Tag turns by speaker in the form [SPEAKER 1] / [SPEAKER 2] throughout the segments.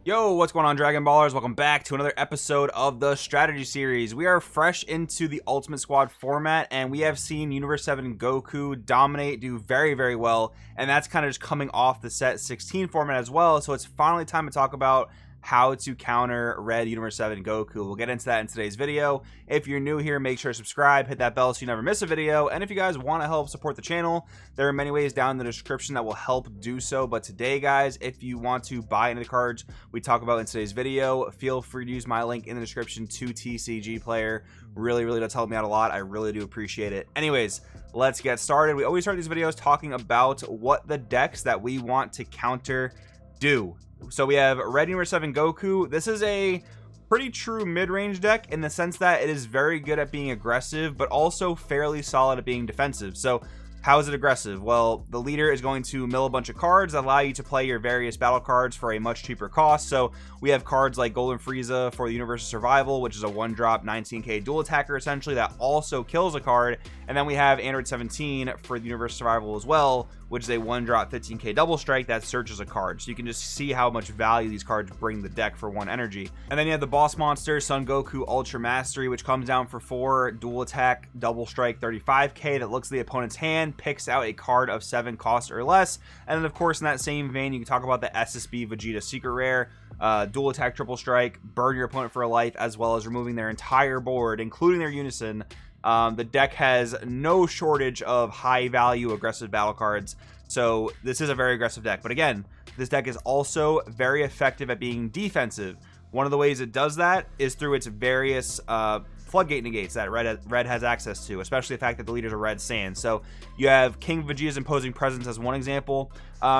[SPEAKER 1] Yo, what's going on, Dragon Ballers? Welcome back to another episode of the strategy series. We are fresh into the Ultimate Squad format, and we have seen Universe 7 Goku dominate, do very well, and that's kind of just coming off the set 16 format as well, so it's finally time to talk about how to counter Red Universe 7 Goku. We'll get into that in today's video. If you're new here, make sure to subscribe, hit that bell so you never miss a video, and if you guys want to help support the channel, there are many ways down in the description that will help do so. But today, guys, if you want to buy any of the cards we talk about in today's video, feel free to use my link in the description to TCG Player. Really does help me out a lot. I really do appreciate it. Anyways, let's get started. We always start these videos talking about what the decks that we want to counter do. So we have Red Universe 7 Goku. This is a pretty true mid-range deck in the sense that it is very good at being aggressive, but also fairly solid at being defensive. So how is it aggressive? Well, the leader is going to mill a bunch of cards that allow you to play your various battle cards for a much cheaper cost. So we have cards like Golden Frieza for the Universe of Survival, which is a 1-drop 19k dual attacker essentially that also kills a card. And then we have Android 17 for the Universe of Survival as well, which is a 1-drop 15k double strike that searches a card. So you can just see how much value these cards bring the deck for 1 energy. And then you have the boss monster, Son Goku Ultra Mastery, which comes down for 4 dual attack double strike 35k that looks at the opponent's hand, picks out a card of 7 cost or less. And then of course in that same vein you can talk about the SSB Vegeta Secret Rare, dual attack triple strike, burn your opponent for a life, as well as removing their entire board including their unison. The deck has no shortage of high value aggressive battle cards, so this is a very aggressive deck. But again, this deck is also very effective at being defensive. One of the ways it does that is through its various floodgate negates that red has access to, especially the fact that the leaders are red sand. So you have King Vegeta's Imposing Presence as one example.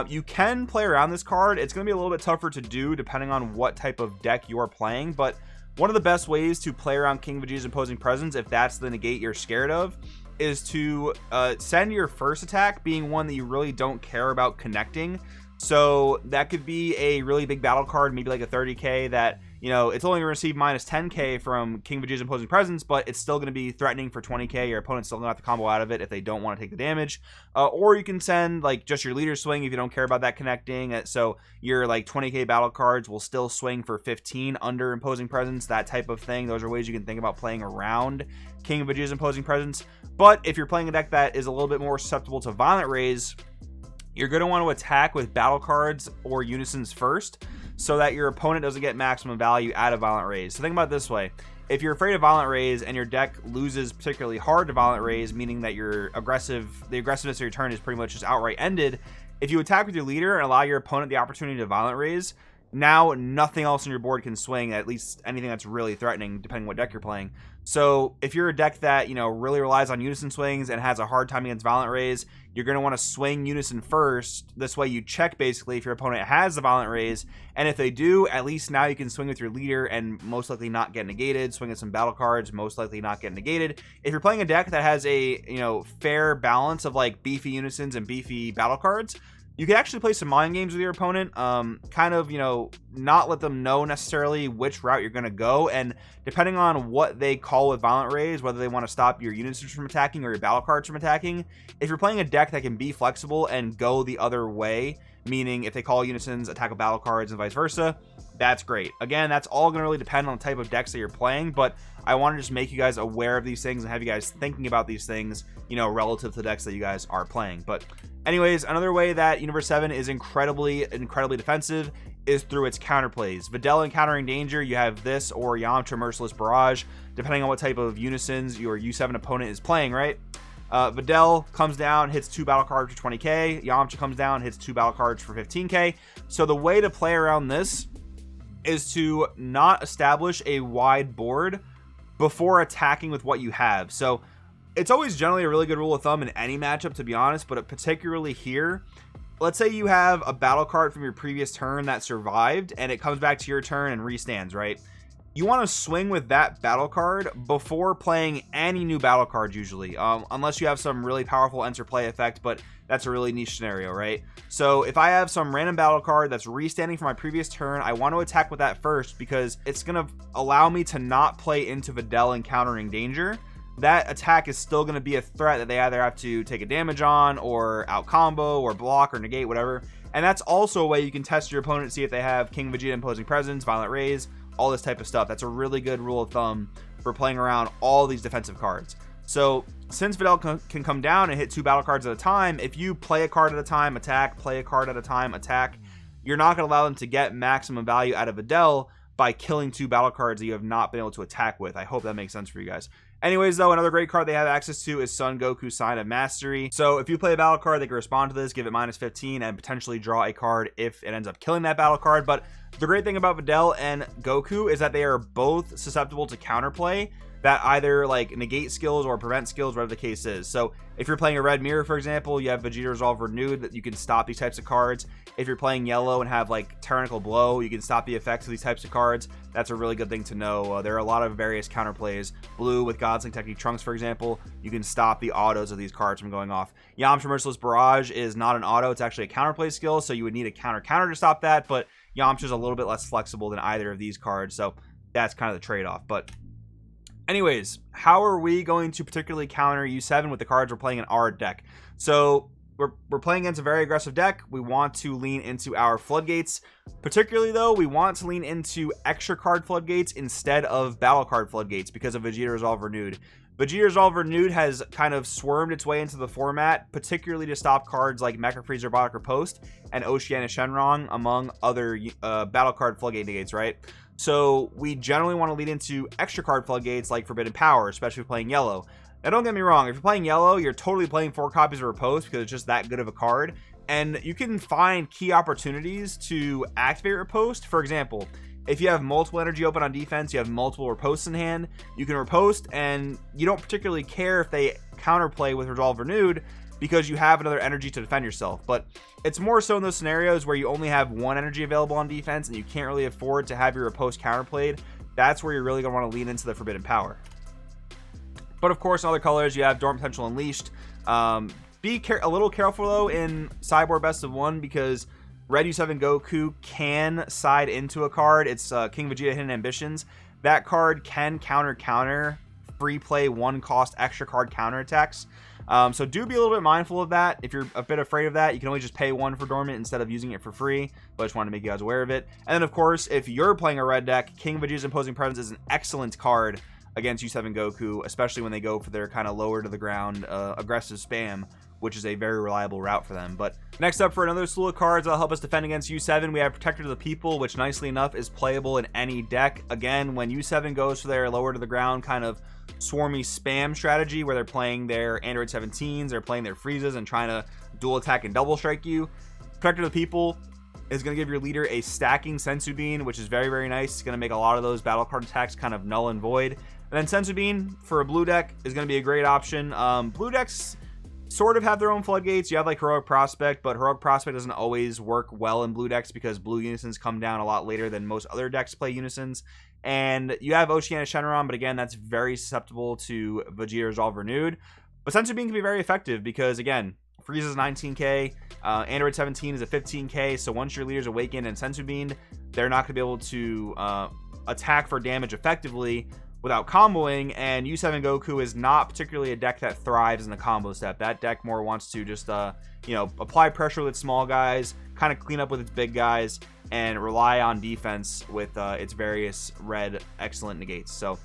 [SPEAKER 1] You can play around this card. It's going to be a little bit tougher to do depending on what type of deck you're playing, but one of the best ways to play around King Vegeta's Imposing Presence, if that's the negate you're scared of, is to send your first attack being one that you really don't care about connecting. So that could be a really big battle card, maybe like a 30k that, you know, it's only going to receive minus 10k from King Vegeta's Imposing Presence, but it's still going to be threatening for 20k. Your opponent's still going to have to combo out of it if they don't want to take the damage. Or you can send like just your leader swing if you don't care about that connecting. So your like 20k battle cards will still swing for 15 under Imposing Presence, that type of thing. Those are ways you can think about playing around King Vegeta's Imposing Presence. But if you're playing a deck that is a little bit more susceptible to Violent Rays, you're going to want to attack with battle cards or unisons first so that your opponent doesn't get maximum value out of Violent Rays. So think about it this way. If you're afraid of Violent Rays and your deck loses particularly hard to Violent Rays, meaning that the aggressiveness of your turn is pretty much just outright ended, if you attack with your leader and allow your opponent the opportunity to Violent Rays, now nothing else on your board can swing, at least anything that's really threatening, depending on what deck you're playing. So if you're a deck that, you know, really relies on unison swings and has a hard time against Violent Rays, you're going to want to swing unison first. This way you check basically if your opponent has the Violent Rays, and if they do, at least now you can swing with your leader and most likely not get negated. Swing at some battle cards, most likely not get negated. If you're playing a deck that has a, you know, fair balance of like beefy unisons and beefy battle cards, you can actually play some mind games with your opponent, kind of, you know, not let them know necessarily which route you're going to go, and depending on what they call with Violent Rays, whether they want to stop your unisons from attacking or your battle cards from attacking, if you're playing a deck that can be flexible and go the other way, meaning if they call unisons, attack with battle cards and vice versa, that's great. Again, that's all going to really depend on the type of decks that you're playing, but I want to just make you guys aware of these things and have you guys thinking about these things, you know, relative to the decks that you guys are playing. But anyways, another way that Universe 7 is incredibly defensive is through its counterplays. Videl Encountering Danger, you have this or Yamcha Merciless Barrage, depending on what type of unisons your U7 opponent is playing, right? Videl comes down, hits 2 battle cards for 20k. Yamcha comes down, hits 2 battle cards for 15k. So the way to play around this is to not establish a wide board before attacking with what you have. So it's always generally a really good rule of thumb in any matchup, to be honest, but particularly here, let's say you have a battle card from your previous turn that survived and it comes back to your turn and restands, right? You want to swing with that battle card before playing any new battle cards usually, unless you have some really powerful enter play effect, but that's a really niche scenario, right? So if I have some random battle card that's restanding from my previous turn, I want to attack with that first because it's going to allow me to not play into Videl Encountering Danger. that attack is still going to be a threat that they either have to take a damage on or out combo or block or negate, whatever. And that's also a way you can test your opponent to see if they have King Vegeta Imposing Presence, Violent Rays, all this type of stuff. That's a really good rule of thumb for playing around all these defensive cards. So since Videl can come down and hit 2 battle cards at a time, if you play a card at a time, attack, play a card at a time, attack, you're not going to allow them to get maximum value out of Videl by killing 2 battle cards that you have not been able to attack with. I hope that makes sense for you guys. Anyways, though, another great card they have access to is Son Goku Sign of Mastery. So if you play a battle card, they can respond to this, give it -15, and potentially draw a card if it ends up killing that battle card. But the great thing about Videl and Goku is that they are both susceptible to counterplay that either like negate skills or prevent skills, whatever the case is. So if you're playing a red mirror, for example, you have Vegeta Resolve Renewed that you can stop these types of cards. If you're playing yellow and have like Tyrannical Blow, you can stop the effects of these types of cards. That's a really good thing to know. There are a lot of various counterplays. Blue with Godsling Technique Trunks, for example, you can stop the autos of these cards from going off. Yamcha Merciless Barrage is not an auto, it's actually a counterplay skill, so you would need a counter to stop that, but Yamcha's a little bit less flexible than either of these cards, so that's kind of the trade-off. But anyways, how are we going to particularly counter U7 with the cards we're playing in our deck? So we're playing against a very aggressive deck. We want to lean into our floodgates. Particularly, though, we want to lean into extra card floodgates instead of battle card floodgates because of Vegeta Resolve Renewed. Vegeta Resolve Renewed has kind of swarmed its way into the format, particularly to stop cards like Mecha Frieza Robotic Riposte and Oceania Shenron, among other battle card floodgate negates, right? So we generally want to lead into extra card floodgates like Forbidden Power, especially if playing yellow. Now don't get me wrong, if you're playing yellow, you're totally playing 4 copies of Riposte because it's just that good of a card. And you can find key opportunities to activate Riposte. For example, if you have multiple energy open on defense, you have multiple Ripostes in hand, you can Riposte and you don't particularly care if they counterplay with Resolve Renewed because you have another energy to defend yourself. But it's more so in those scenarios where you only have 1 energy available on defense and you can't really afford to have your Riposte counterplayed. That's where you're really going to want to lean into the Forbidden Power. But of course, in other colors, you have Dorm Potential Unleashed. Be a little careful, though, in Cyborg Best of 1 because Red U7 Goku can side into a card. It's King Vegeta Hidden Ambitions. That card can counter free play 1 cost extra card counterattacks. So do be a little bit mindful of that. If you're a bit afraid of that, you can only just pay 1 for Dormant instead of using it for free. But I just wanted to make you guys aware of it. And then, of course, if you're playing a red deck, King Vegeta's Imposing Presence is an excellent card against U7 Goku, especially when they go for their kind of lower to the ground aggressive spam, which is a very reliable route for them. But next up, for another slew of cards that'll help us defend against U7, we have Protector of the People, which nicely enough is playable in any deck. Again, when U7 goes for their lower to the ground kind of swarmy spam strategy where they're playing their Android 17s, they're playing their Friezas and trying to dual attack and double strike you, Protector of the People is going to give your leader a stacking Senzu Bean, which is very, very nice. It's going to make a lot of those battle card attacks kind of null and void. And then Senzu Bean for a blue deck is going to be a great option. Blue decks sort of have their own floodgates. You have like Heroic Prospect, but Heroic Prospect doesn't always work well in blue decks because blue unisons come down a lot later than most other decks play unisons. And you have Oceania Shenron, but again, that's very susceptible to Vegeta Resolve Renewed. But Senzu Bean can be very effective because, again, Frieza's 19k, Android 17 is a 15k, so once your leader's awakened and Senzu Bean, they're not going to be able to attack for damage effectively without comboing, and U7 Goku is not particularly a deck that thrives in the combo step. That deck more wants to just, apply pressure with its small guys, kind of clean up with its big guys, and rely on defense with its various red excellent negates. So,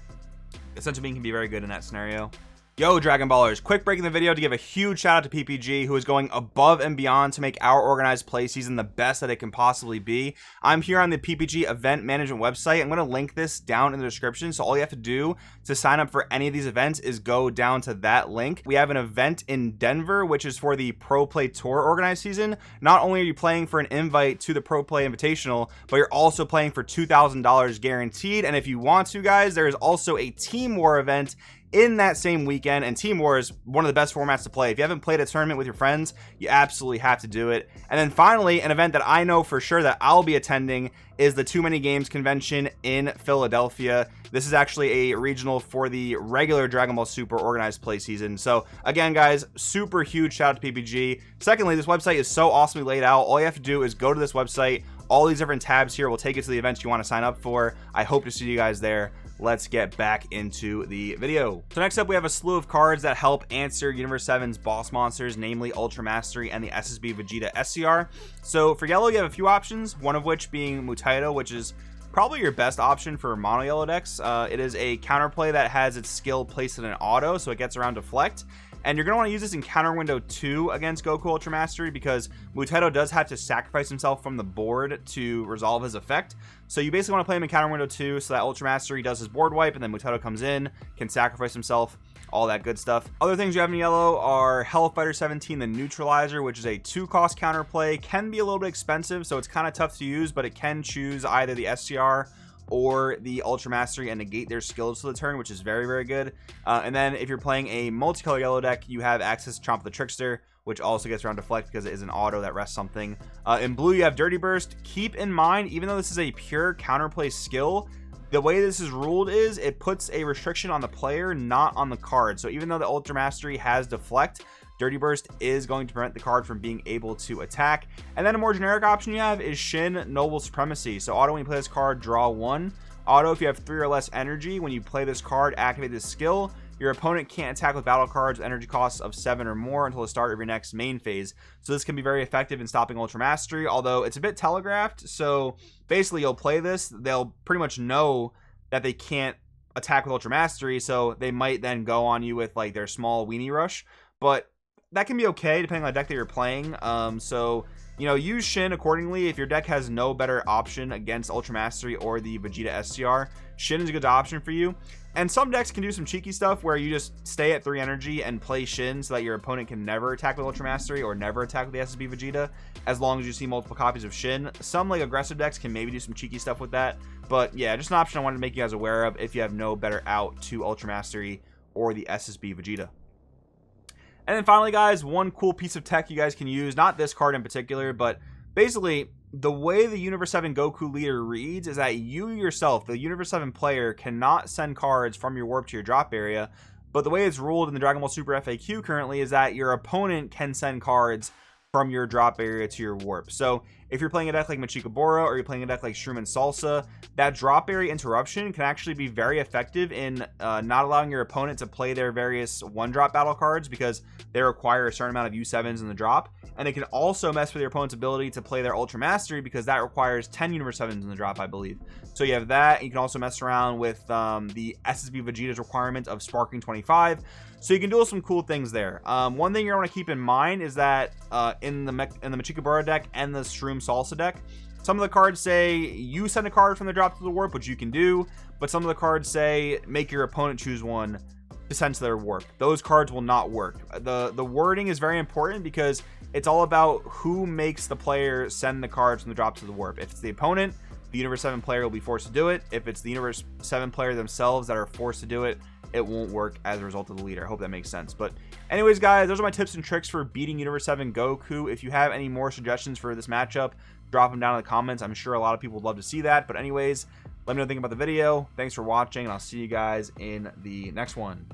[SPEAKER 1] Senzu Bean can be very good in that scenario. Yo, Dragon Ballers, quick break in the video to give a huge shout out to PPG, who is going above and beyond to make our organized play season the best that it can possibly be. I'm here on the PPG event management website. I'm going to link this down in the description, so all you have to do to sign up for any of these events is go down to that link. We have an event in Denver, which is for the Pro Play Tour organized season. Not only are you playing for an invite to the Pro Play Invitational, but you're also playing for $2,000 guaranteed. And if you want to, guys, there is also a Team War event in that same weekend, and Team War is one of the best formats to play. If you haven't played a tournament with your friends, you absolutely have to do it. And then finally, an event that I know for sure that I'll be attending is the Too Many Games convention in Philadelphia. This is actually a regional for the regular Dragon Ball Super organized play season. So again, guys, super huge shout out to PPG. Secondly, this website is so awesomely laid out. All you have to do is go to this website. All these different tabs here will take you to the events you want to sign up for. I hope to see you guys there. let's get back into the video. So next up, we have a slew of cards that help answer Universe 7's boss monsters, namely Ultra Mastery and the SSB Vegeta SCR. So for yellow, you have a few options, one of which being Mutaito, which is probably your best option for mono yellow decks. It is a counterplay that has its skill placed in an auto, so it gets around Deflect. And you're going to want to use this in counter window 2 against Goku Ultra Mastery, because Mutaito does have to sacrifice himself from the board to resolve his effect. So you basically want to play him in counter window 2 so that Ultra Mastery does his board wipe, and then Mutaito comes in, can sacrifice himself, all that good stuff. Other things you have in yellow are Hellfighter 17, the Neutralizer, which is a 2-cost counterplay. Can be a little bit expensive, so it's kind of tough to use, but it can choose either the SCR or the Ultra Mastery and negate their skills to the turn, which is very, very good. And then if you're playing a multicolor yellow deck, you have access to Chomp the Trickster, which also gets around Deflect because it is an auto that rests something. In blue, you have Dirty Burst. Keep in mind, even though this is a pure counterplay skill, the way this is ruled is it puts a restriction on the player, not on the card. So even though the Ultra Mastery has Deflect, Dirty Burst is going to prevent the card from being able to attack. And then a more generic option you have is Shin Noble Supremacy. So auto, when you play this card, draw 1. Auto, if you have 3 or less energy, when you play this card, activate this skill. Your opponent can't attack with battle cards with energy costs of 7 or more until the start of your next main phase. So this can be very effective in stopping Ultra Mastery, although it's a bit telegraphed. So basically, you'll play this, they'll pretty much know that they can't attack with Ultra Mastery, so they might then go on you with like their small Weenie Rush. But that can be okay depending on the deck that you're playing. So you know, use Shin accordingly. If your deck has no better option against Ultra Mastery or the Vegeta SCR, Shin is a good option for you. And some decks can do some cheeky stuff where you just stay at 3 energy and play Shin so that your opponent can never attack with Ultra Mastery or never attack with the SSB Vegeta, as long as you see multiple copies of Shin. Some like aggressive decks can maybe do some cheeky stuff with that. But yeah, just an option I wanted to make you guys aware of if you have no better out to Ultra Mastery or the SSB Vegeta. And then finally, guys, one cool piece of tech you guys can use, not this card in particular, but basically the way the Universe 7 Goku leader reads is that you yourself, the Universe 7 player, cannot send cards from your warp to your drop area. But the way it's ruled in the Dragon Ball Super FAQ currently is that your opponent can send cards from your drop area to your warp. So if you're playing a deck like Machikabura or you're playing a deck like Shroom and Salsa, that drop area interruption can actually be very effective in not allowing your opponent to play their various one-drop battle cards, because they require a certain amount of U7s in the drop. And it can also mess with your opponent's ability to play their Ultra Mastery, because that requires 10 Universe 7s in the drop, I believe. So you have that. You can also mess around with the SSB Vegeta's requirement of Sparking 25. So you can do some cool things there. One thing you want to keep in mind is that in the Machikabura deck and the Shroom Salsa deck, some of the cards say you send a card from the drop to the warp, which you can do, but some of the cards say make your opponent choose one to send to their warp. Those cards will not work. The wording is very important because it's all about who makes the player send the cards from the drop to the warp. If it's the opponent, the Universe 7 player will be forced to do it. If it's the Universe 7 player themselves that are forced to do it, it won't work as a result of the leader. I hope that makes sense. But anyways, guys, those are my tips and tricks for beating Universe 7 Goku. If you have any more suggestions for this matchup, drop them down in the comments. I'm sure a lot of people would love to see that. But anyways, let me know what you think about the video. Thanks for watching, and I'll see you guys in the next one.